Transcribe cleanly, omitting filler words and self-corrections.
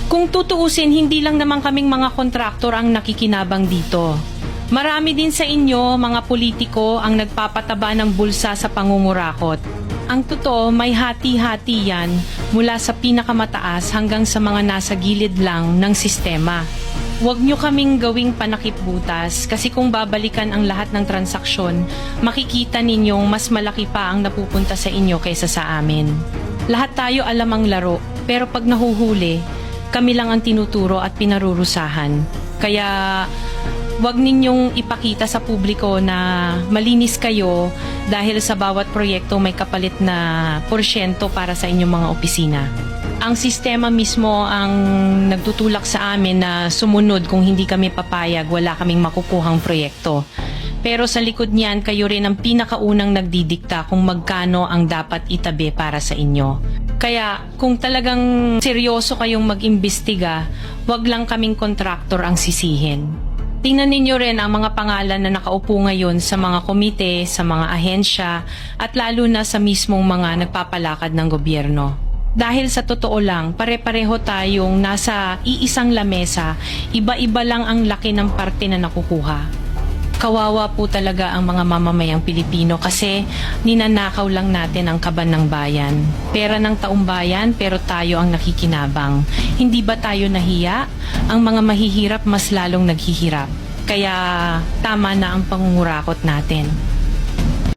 Kung tutuusin, hindi lang naman kaming mga kontraktor ang nakikinabang dito. Marami din sa inyo, mga politiko, ang nagpapataba ng bulsa sa pangungurakot. Ang totoo, may hati-hati yan mula sa pinakamataas hanggang sa mga nasa gilid lang ng sistema. Huwag nyo kaming gawing panakip-butas kasi kung babalikan ang lahat ng transaksyon, makikita ninyong mas malaki pa ang napupunta sa inyo kaysa sa amin. Lahat tayo alam ang laro, pero pag nahuhuli, kami lang ang tinuturo at pinarurusahan. Kaya huwag ninyong ipakita sa publiko na malinis kayo dahil sa bawat proyekto may kapalit na porsyento para sa inyong mga opisina. Ang sistema mismo ang nagtutulak sa amin na sumunod. Kung hindi kami papayag, wala kaming makukuhang proyekto. Pero sa likod niyan, kayo rin ang pinakaunang nagdidikta kung magkano ang dapat itabi para sa inyo. Kaya kung talagang seryoso kayong mag-imbestiga, wag lang kaming kontraktor ang sisihin. Tingnan ninyo rin ang mga pangalan na nakaupo ngayon sa mga komite, sa mga ahensya, at lalo na sa mismong mga nagpapalakad ng gobyerno. Dahil sa totoo lang, pare-pareho tayong nasa iisang lamesa, iba-iba lang ang laki ng parte na nakukuha. Kawawa po talaga ang mga mamamayang Pilipino kasi ninanakaw lang natin ang kaban ng bayan. Pera ng taong bayan pero tayo ang nakikinabang. Hindi ba tayo nahiya? Ang mga mahihirap mas lalong naghihirap. Kaya tama na ang pangungurakot natin.